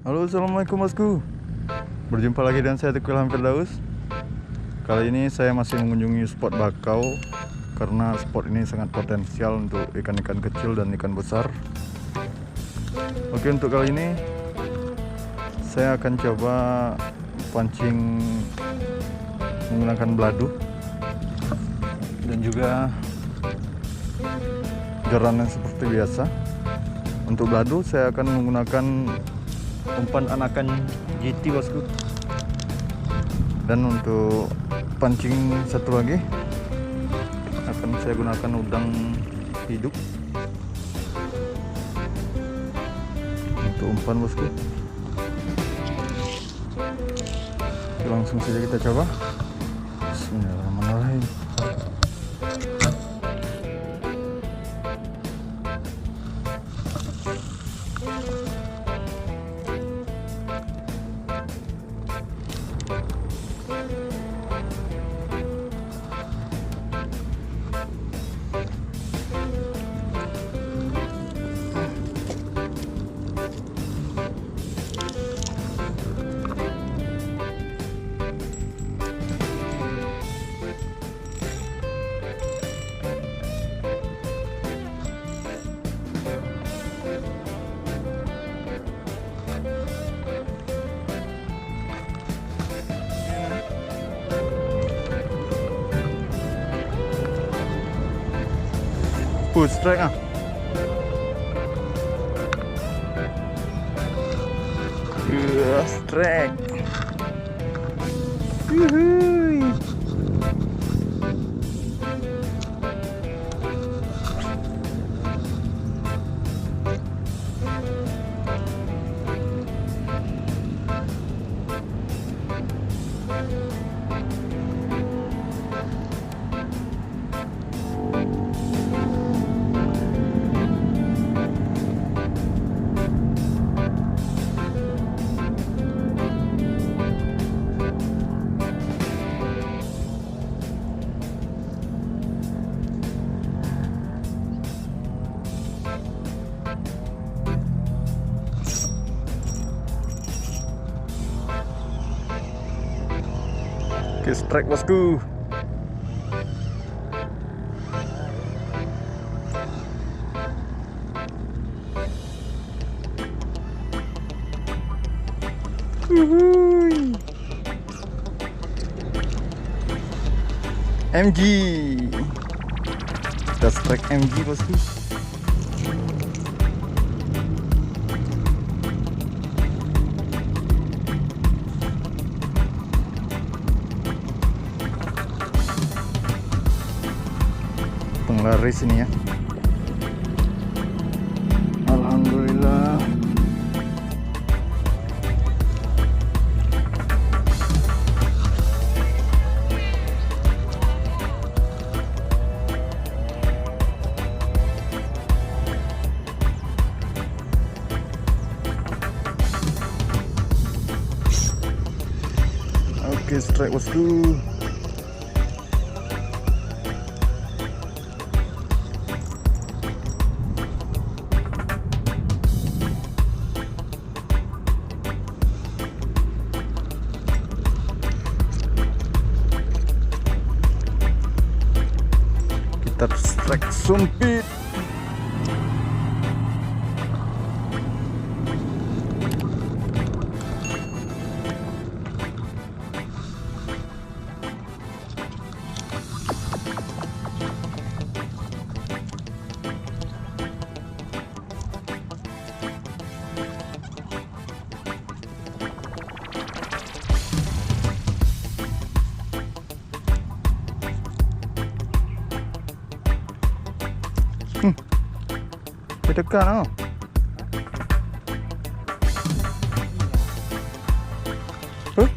Halo, assalamualaikum bosku. Berjumpa lagi dengan saya Teuku Ilham Firdaus. Kali ini saya masih mengunjungi spot bakau karena spot ini sangat potensial untuk ikan-ikan kecil dan ikan besar. Oke, untuk kali ini saya akan coba pancing menggunakan beladu dan juga jaranan seperti biasa. Untuk beladu saya akan menggunakan umpan anakan GT bosku. Dan untuk pancing satu lagi akan saya gunakan udang hidup untuk umpan bosku. Oke, langsung saja kita coba. Bismillahirrahmanirrahim. Strike ah. Strike. Yuhui. Oke, strike bosku. MG. Kita strike MG bosku. Penglaris ini ya. Alhamdulillah. Oke, strike bosku. Kita strike sumpit. Dekat oh. Huh?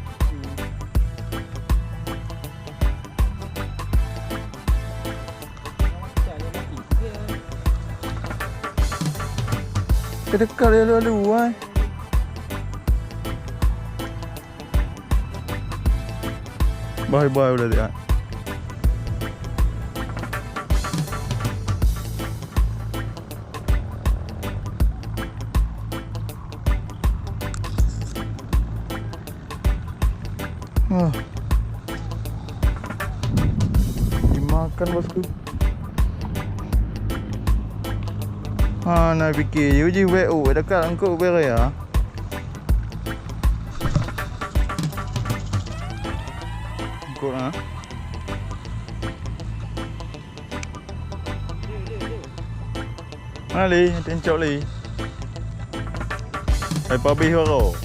Dekat dia ada dua. Bye-bye udah dia. Wah. Dimakan bosku. Nak fikir uji WO dekat angkut bere ya. Angkut ah. Mana li? Tencok li. Hai pabih waro.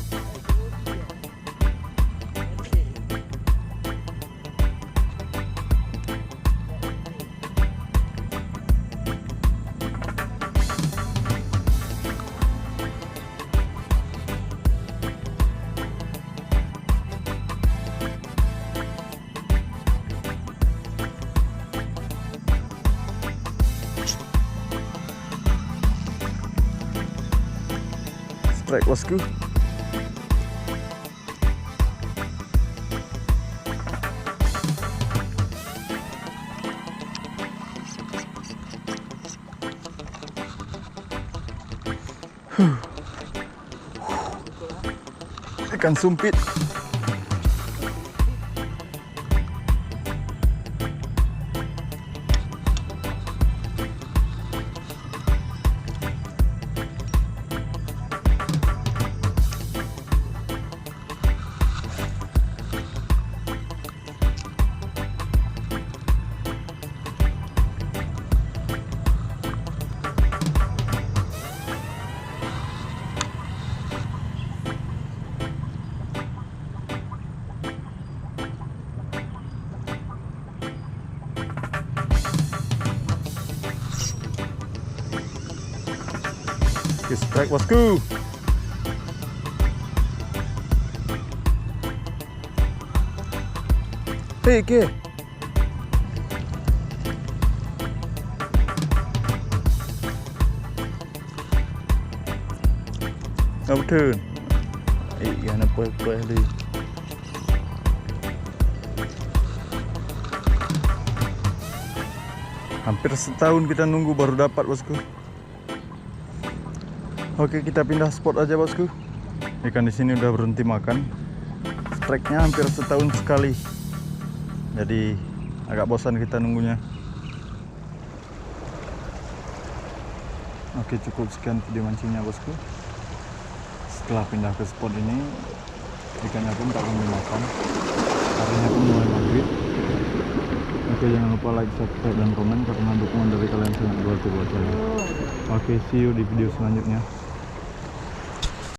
Strike bosku. Ikan sumpit. Strike bosku. Hei ke? Ngap betul. Ikan apa ni? Hampir setahun kita nunggu baru dapat bosku. Oke, kita pindah spot aja bosku. Ikan di sini udah berhenti makan. Strike-nya hampir setahun sekali. Jadi agak bosan kita nunggunya. Oke, cukup sekian video mancingnya bosku. Setelah pindah ke spot ini, ikannya pun tak mau makan. Harinya pun mulai maghrib. Oke, jangan lupa like, subscribe, dan komen karena dukungan dari kalian sangat berarti buat saya. Oke, see you di video selanjutnya.